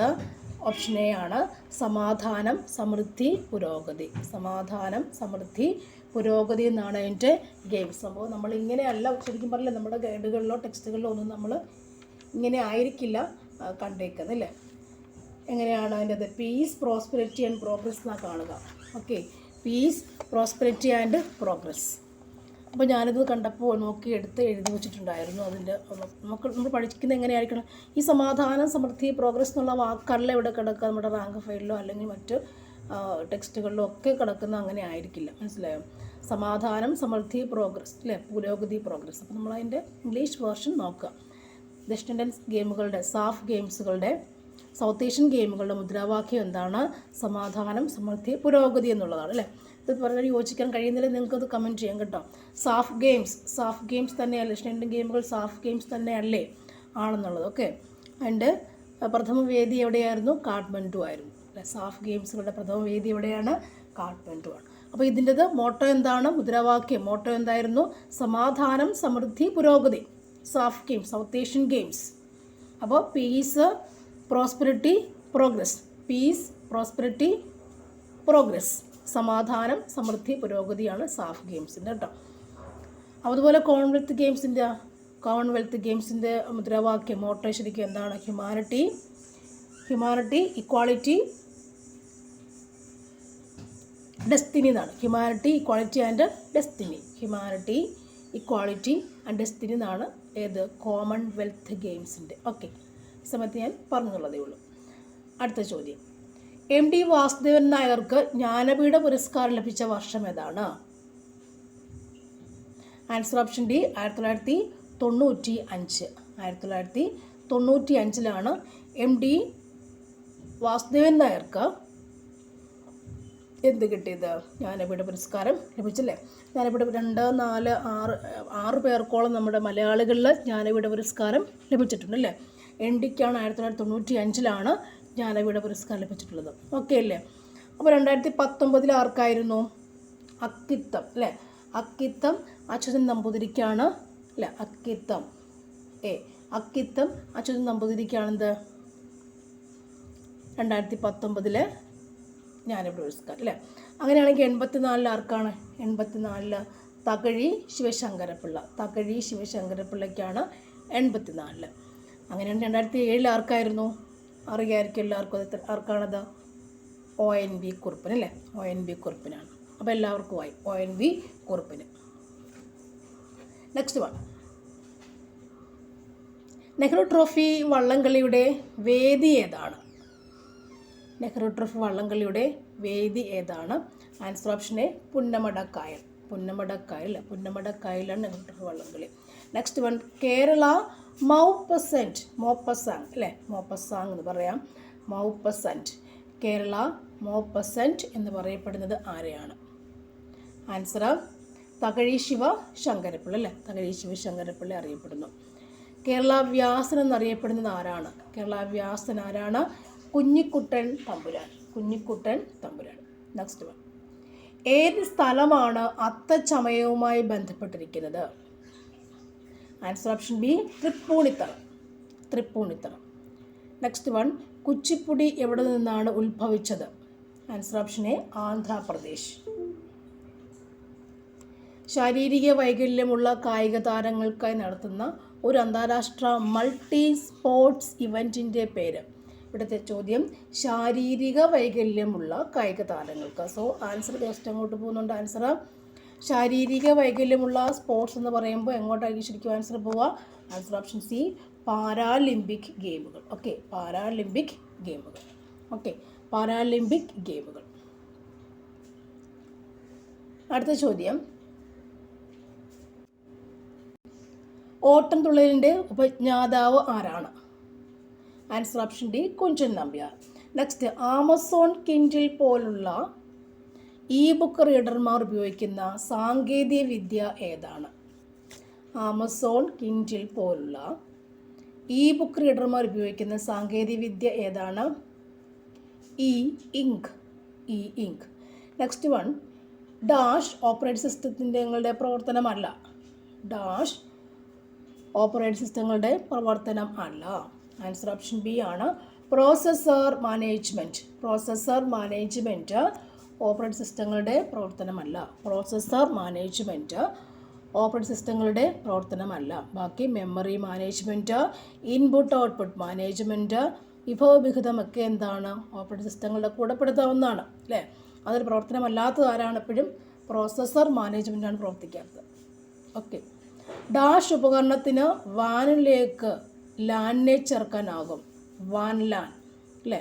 ഓപ്ഷൻ എ ആണ്, സമാധാനം, സമൃദ്ധി, പുരോഗതി. സമാധാനം, സമൃദ്ധി, പുരോഗതി എന്നാണ് അതിൻ്റെ ഗെയിംസ്. അപ്പോൾ നമ്മൾ ഇങ്ങനെയല്ല, ശരിക്കും പറഞ്ഞില്ല, നമ്മുടെ ഗൈഡുകളിലോ ടെക്സ്റ്റുകളിലോ ഒന്നും നമ്മൾ ഇങ്ങനെ ആയിരിക്കില്ല കണ്ടേക്കുന്നത് അല്ലേ? എങ്ങനെയാണ് അതിൻ്റെ പീസ്, പ്രോസ്പെരിറ്റി ആൻഡ് പ്രോഗ്രസ് എന്നാണ് കാണുക. Okay, peace, prosperity and progress. അപ്പോൾ ഞാനിത് കണ്ടപ്പോൾ നോക്കി എടുത്ത് എഴുതി വെച്ചിട്ടുണ്ടായിരുന്നു. അതിൻ്റെ നമ്മൾ പഠിക്കുന്നത് എങ്ങനെയായിരിക്കണം, ഈ സമാധാനം, സമൃദ്ധി, പ്രോഗ്രസ് എന്നുള്ള വാക്കല്ല ഇവിടെ കിടക്കുക നമ്മുടെ റാങ്ക് ഫയലിലോ അല്ലെങ്കിൽ മറ്റ് ടെക്സ്റ്റുകളിലോ ഒക്കെ കിടക്കുന്ന അങ്ങനെ ആയിരിക്കില്ല. മനസ്സിലായോ? സമാധാനം, സമൃദ്ധി, പ്രോഗ്രസ് അല്ലേ, പുരോഗതി, പ്രോഗ്രസ്. അപ്പോൾ നമ്മളതിൻ്റെ ഇംഗ്ലീഷ് വേർഷൻ നോക്കുക. ദക്ഷിണേന്ത്യൻ ഗെയിമുകളുടെ, സാഫ് ഗെയിംസുകളുടെ, സൗത്ത് ഏഷ്യൻ ഗെയിമുകളുടെ മുദ്രാവാക്യം എന്താണ്? സമാധാനം, സമൃദ്ധി, പുരോഗതി എന്നുള്ളതാണ് അല്ലേ? ഇത് പറഞ്ഞാൽ യോജിക്കാൻ കഴിയുന്നില്ല, നിങ്ങൾക്കത് കമൻറ്റ് ചെയ്യാം കേട്ടോ. സാഫ് ഗെയിംസ് തന്നെയല്ലേ ദക്ഷിണേന്ത്യൻ ഗെയിമുകൾ? സാഫ് ഗെയിംസ് തന്നെയല്ലേ ആണെന്നുള്ളത്. ഓക്കെ. അതിൻ്റെ പ്രഥമ വേദി എവിടെയായിരുന്നു? കാഠ്മണ്ഡു ആയിരുന്നു അല്ലേ? സാഫ് ഗെയിംസുകളുടെ പ്രഥമ വേദി എവിടെയാണ്? കാഠ്മണ്ഡു ആണ്. അപ്പോൾ ഇതിൻ്റെത് മോട്ടോ എന്താണ്? മുദ്രാവാക്യം മോട്ടോ എന്തായിരുന്നു? സമാധാനം, സമൃദ്ധി, പുരോഗതി. SAF Games, South Asian Games. അപ്പോൾ peace, prosperity, progress. Peace, prosperity, progress. സമാധാനം, സമൃദ്ധി, പുരോഗതിയാണ് സാഫ് ഗെയിംസിൻ്റെ കേട്ടോ. അതുപോലെ കോമൺവെൽത്ത് ഗെയിംസിൻ്റെ മുദ്രാവാക്യം മോട്ടോ ശരിക്കും എന്താണ്? ഹ്യൂമാനിറ്റി, ഇക്വാളിറ്റി, ഡെസ്റ്റിനി എന്നാണ്. Humanity, equality and destiny. Humanity, equality and destiny എന്നാണ് ഏത്? കോമൺവെൽത്ത് ഗെയിംസിൻ്റെ. ഓക്കെ, ഈ സമയത്ത് ഞാൻ പറഞ്ഞുള്ളതേ ഉള്ളൂ. അടുത്ത ചോദ്യം, MD വാസുദേവൻ നായർക്ക് ജ്ഞാനപീഠ പുരസ്കാരം ലഭിച്ച വർഷം ഏതാണ്? Answer option D 1995. 1995 MD Vasudevan നായർക്ക് എന്ത് കിട്ടിയത്? ജ്ഞാനപീഠ പുരസ്കാരം ലഭിച്ചല്ലേ? ജ്ഞാനപീഠ 2, 4, 6 പേർക്കോളം നമ്മുടെ മലയാളികളിൽ ജ്ഞാനപീഠ പുരസ്കാരം ലഭിച്ചിട്ടുണ്ടല്ലേ? MDക്കാണ് 1995 ജ്ഞാനപീഠ പുരസ്കാരം ലഭിച്ചിട്ടുള്ളത്. ഓക്കെ അല്ലേ? അപ്പോൾ 2019 ആർക്കായിരുന്നു? അക്കിത്തം അല്ലേ? അക്കിത്തം അച്യുതൻ നമ്പൂതിരിക്കാണ് അല്ലേ? അക്കിത്തം അച്യുതൻ നമ്പൂതിരിക്കാണെന്ത് 2019 ജ്ഞാനപീഠ പുരസ്കാരം അല്ലേ? അങ്ങനെയാണെങ്കിൽ 84 ആർക്കാണ്? 84 തകഴി ശിവശങ്കരപ്പിള്ളയ്ക്കാണ് 84. അങ്ങനെയാണ് 2007 ആർക്കായിരുന്നു? അറിയാമായിരിക്കും എല്ലാവർക്കും. ആർക്കാണത്? ONV കുറുപ്പിന് അല്ലേ? ONV കുറുപ്പിനാണ്. അപ്പോൾ എല്ലാവർക്കും ആയി ONV കുറുപ്പിന്. നെക്സ്റ്റ് വൺ, നെഹ്റു ട്രോഫി വള്ളംകളിയുടെ വേദി ഏതാണ്? നെഹ്റു ട്രോഫി വള്ളംകളിയുടെ വേദി ഏതാണ്? ആൻസർ ഓപ്ഷൻ എ പുന്നമടക്കായൽ. പുന്നമടക്കായലാണ് നെഹ്റു ട്രോഫി വള്ളംകളി. നെക്സ്റ്റ് വൺ, കേരള മൗപ്പസാങ് അല്ലേ? മൗപ്പസാങ് എന്ന് പറയാം. കേരള മൗപ്പസൻറ്റ് എന്ന് പറയപ്പെടുന്നത് ആരെയാണ്? ആൻസർ തകഴി ശിവശങ്കരപ്പിള്ള അല്ലേ? തകഴി ശിവശങ്കരപ്പിള്ള അറിയപ്പെടുന്നു. കേരള വ്യാസൻ എന്നറിയപ്പെടുന്നത് ആരാണ്? കുഞ്ഞിക്കുട്ടൻ തമ്പുരാൻ. നെക്സ്റ്റ് വൺ, ഏത് സ്ഥലമാണ് അത്തച്ചമയവുമായി ബന്ധപ്പെട്ടിരിക്കുന്നത്? Answer option B Tripunithura. Next one, Kuchipudi എവിടെ നിന്നാണ് ഉത്ഭവിച്ചത്? Answer option A Andhra Pradesh. ശാരീരിക വൈകല്യമുള്ള കായിക താരങ്ങൾക്കായി നടത്തുന്ന ഒരു അന്താരാഷ്ട്ര മൾട്ടി സ്പോർട്സ് ഇവൻറ്റിൻ്റെ പേര്? ഇവിടുത്തെ ചോദ്യം ശാരീരിക വൈകല്യമുള്ള കായിക താരങ്ങൾക്ക്. സോ ആൻസർ ജസ്റ്റ് അങ്ങോട്ട് പോകുന്നുണ്ട്. ആൻസർ ശാരീരിക വൈകല്യമുള്ള സ്പോർട്സ് എന്ന് പറയുമ്പോൾ എങ്ങോട്ടായിരിക്കും ശരിക്കും ആൻസർ പോവുക? ആൻസർ ഓപ്ഷൻ സി, പാരാലിമ്പിക് ഗെയിമുകൾ. ഓക്കെ, പാരാലിമ്പിക് ഗെയിമുകൾ. ഓക്കെ, പാരാലിമ്പിക് ഗെയിമുകൾ. അടുത്ത ചോദ്യം, ഓട്ടംതുള്ളലിൻ്റെ ഉപജ്ഞാതാവ് ആരാണ്? Answer option D, Kunchan Nambiar. Next, Amazon Kindle പോലുള്ള ഇ ബുക്ക് റീഡർമാർ ഉപയോഗിക്കുന്ന സാങ്കേതിക വിദ്യ ഏതാണ്? ആമസോൺ കിൻഡിൽ പോലുള്ള ഇ ബുക്ക് റീഡർമാർ ഉപയോഗിക്കുന്ന സാങ്കേതിക വിദ്യ ഏതാണ്? E ink. E ink. Next one, dash operating സിസ്റ്റത്തിൻ്റെ പ്രവർത്തനമല്ല. ഡാഷ് ഓപ്പറേറ്റിംഗ് സിസ്റ്റങ്ങളുടെ പ്രവർത്തനം അല്ല. ആൻസർ ഓപ്ഷൻ ബി ആണ്, processor management. Processor management operating സിസ്റ്റങ്ങളുടെ പ്രവർത്തനമല്ല. പ്രോസസ്സർ മാനേജ്മെൻറ്റ് ഓപ്പറേറ്റിംഗ് സിസ്റ്റങ്ങളുടെ പ്രവർത്തനമല്ല. ബാക്കി memory management, input output management, വിഭവവിഹിതമൊക്കെ എന്താണ്? ഓപ്പറേറ്റിംഗ് സിസ്റ്റങ്ങളുടെ കൂടെ പെടുത്താവുന്നതാണ് അല്ലേ? അതൊരു പ്രവർത്തനമല്ലാത്തത് ആരാണ്? എപ്പോഴും പ്രോസസ്സർ മാനേജ്മെൻറ്റാണ് പ്രവർത്തിക്കാത്തത്. ഓക്കെ, ഡാഷ് ഉപകരണത്തിന് വാനിലേക്ക് ലാനിനെ ചേർക്കാനാകും. വാൻ ലാൻ അല്ലേ?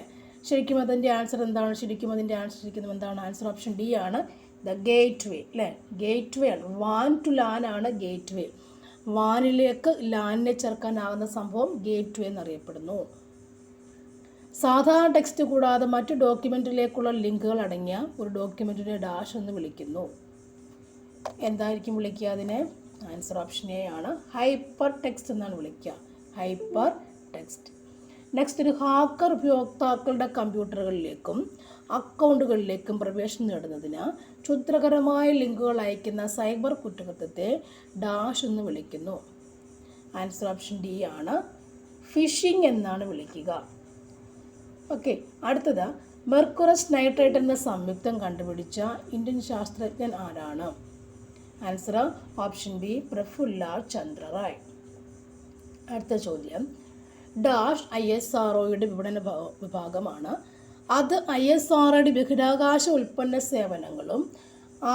ശരിക്കും അതിൻ്റെ ആൻസർ എന്താണ്? ശരിക്കും അതിൻ്റെ ആൻസർ ശരിക്കും എന്താണ്? ആൻസർ ഓപ്ഷൻ ഡി ആണ്, ദ ഗേറ്റ് വേ അല്ലേ? ഗേറ്റ് വേ ആണ്. വാൻ ടു ലാൻ ആണ് ഗേറ്റ് വേ. വാനിലേക്ക് ലാനിനെ ചേർക്കാനാകുന്ന സംഭവം ഗേറ്റ് വേ എന്നറിയപ്പെടുന്നു. സാധാരണ ടെക്സ്റ്റ് കൂടാതെ മറ്റു ഡോക്യുമെൻറ്റിലേക്കുള്ള ലിങ്കുകൾ അടങ്ങിയ ഒരു ഡോക്യുമെൻറ്റിനെ ഡാഷ് എന്ന് വിളിക്കുന്നു. എന്തായിരിക്കും വിളിക്കുക അതിനെ? ആൻസർ ഓപ്ഷൻ എ ആണ്, ഹൈപ്പർ ടെക്സ്റ്റ് എന്നാണ് വിളിക്കുക. Hyper text. നെക്സ്റ്റ്, ഒരു ഹാക്കർ ഉപയോക്താക്കളുടെ കമ്പ്യൂട്ടറുകളിലേക്കും അക്കൗണ്ടുകളിലേക്കും പ്രവേശനം നേടുന്നതിന് ക്ഷുദ്രകരമായ ലിങ്കുകൾ അയക്കുന്ന സൈബർ കുറ്റകൃത്യത്തെ ഡാഷ് എന്ന് വിളിക്കുന്നു. ആൻസർ ഓപ്ഷൻ ഡി ആണ്, ഫിഷിംഗ് എന്നാണ് വിളിക്കുക. ഓക്കെ, അടുത്തത്, മെർക്കുറസ് നൈട്രേറ്റ് എന്ന സംയുക്തം കണ്ടുപിടിച്ച ഇന്ത്യൻ ശാസ്ത്രജ്ഞൻ ആരാണ്? ആൻസർ ഓപ്ഷൻ ബി, പ്രഫുല്ല ചന്ദ്ര റായ്. അടുത്ത ചോദ്യം, ഡാഷ് ISROയുടെ വിപണന വിഭാഗമാണ്. അത് ISROയുടെ ബഹിരാകാശ ഉൽപ്പന്ന സേവനങ്ങളും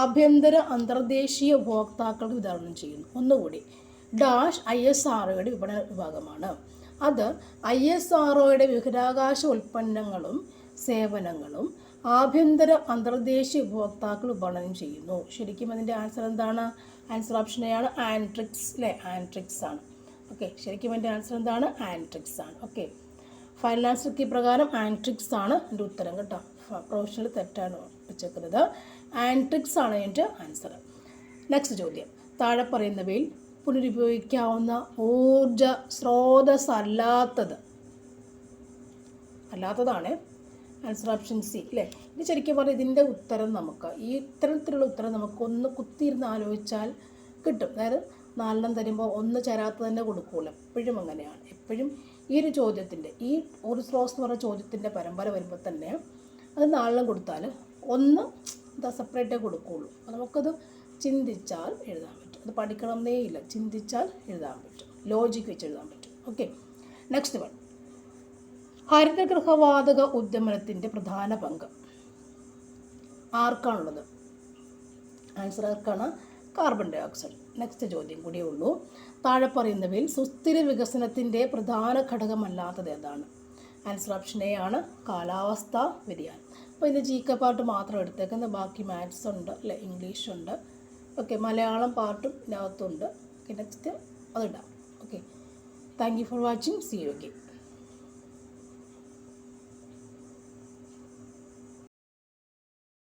ആഭ്യന്തര അന്തർദേശീയ ഉപഭോക്താക്കൾക്ക് വിതരണം ചെയ്യുന്നു. ഒന്നുകൂടി, ഡാഷ് ISROയുടെ വിപണന വിഭാഗമാണ്. അത് ISROയുടെ ബഹിരാകാശ ഉൽപ്പന്നങ്ങളും സേവനങ്ങളും ആഭ്യന്തര അന്തർദേശീയ ഉപഭോക്താക്കൾ വിപണനം ചെയ്യുന്നു. ശരിക്കും അതിൻ്റെ ആൻസർ എന്താണ്? ആൻസർ ഓപ്ഷൻ എ ആണ്, ആൻട്രിക്സ് അല്ലേ? ആൻട്രിക്സ് ആണ്. ഓക്കെ, ശരിക്കും എൻ്റെ ആൻസർ എന്താണ്? ആൻട്രിക്സ് ആണ്. ഓക്കെ, ഫൈനൽ ആൻസർ കീ പ്രകാരം ആൻട്രിക്സ് ആണ് എൻ്റെ ഉത്തരം കേട്ടോ. പ്രൊഫഷണൽ തെറ്റാണ് വെച്ചേക്കുന്നത്. ആൻട്രിക്സ് ആണ് എൻ്റെ ആൻസർ. നെക്സ്റ്റ് ചോദ്യം, താഴെ പറയുന്നവയിൽ പുനരുപയോഗിക്കാവുന്ന ഊർജ സ്രോതസ് അല്ലാത്തതാണ് ആൻസർ ഓപ്ഷൻ സി അല്ലേ? ഇത് ശരിക്കും പറഞ്ഞാൽ ഇതിൻ്റെ ഉത്തരം നമുക്ക് ഈ ഇത്തരത്തിലുള്ള ഉത്തരം നമുക്കൊന്ന് കുത്തിയിരുന്ന് ആലോചിച്ചാൽ കിട്ടും. അതായത് 4 തരുമ്പോൾ 1 ചേരാത്ത തന്നെ കൊടുക്കുകയുള്ളൂ. എപ്പോഴും അങ്ങനെയാണ്. എപ്പോഴും ഈ ഒരു ചോദ്യത്തിൻ്റെ ഈ ഒരു സ്രോതസ് എന്ന് പറഞ്ഞ ചോദ്യത്തിൻ്റെ പരമ്പര വരുമ്പോൾ തന്നെ അത് 4 കൊടുത്താൽ 1 എന്താ സെപ്പറേറ്റേ കൊടുക്കുകയുള്ളൂ. അപ്പോൾ നമുക്കത് ചിന്തിച്ചാൽ എഴുതാൻ പറ്റും. അത് പഠിക്കണമെന്നേ ഇല്ല, ചിന്തിച്ചാൽ എഴുതാൻ പറ്റും. ലോജിക്ക് വെച്ച് എഴുതാൻ പറ്റും. ഓക്കെ, നെക്സ്റ്റ് വൺ, ഹരിതഗൃഹവാതക ഉദ്യമനത്തിൻ്റെ പ്രധാന പങ്ക് ആർക്കാണുള്ളത്? ആൻസർ ആർക്കാണ്? Carbon dioxide. നെക്സ്റ്റ് ചോദ്യം കൂടിയേ ഉള്ളൂ. താഴെ പറയുന്നവയിൽ സുസ്ഥിര വികസനത്തിൻ്റെ പ്രധാന ഘടകമല്ലാത്തത് ഏതാണ്? ആൻസർ ഓപ്ഷൻ എ ആണ്, കാലാവസ്ഥാ വ്യതിയാനം. അപ്പോൾ ഇത് GK പാർട്ട് മാത്രം എടുത്തേക്കുന്നത്, ബാക്കി മാത്സ് ഉണ്ട് അല്ലേ, ഇംഗ്ലീഷ് ഉണ്ട്. ഓക്കെ, മലയാളം പാർട്ടും ഇതിനകത്തുണ്ട്. ഓക്കെ, നെക്സ്റ്റ് അതിടാം. Okay, thank you for watching. See you again.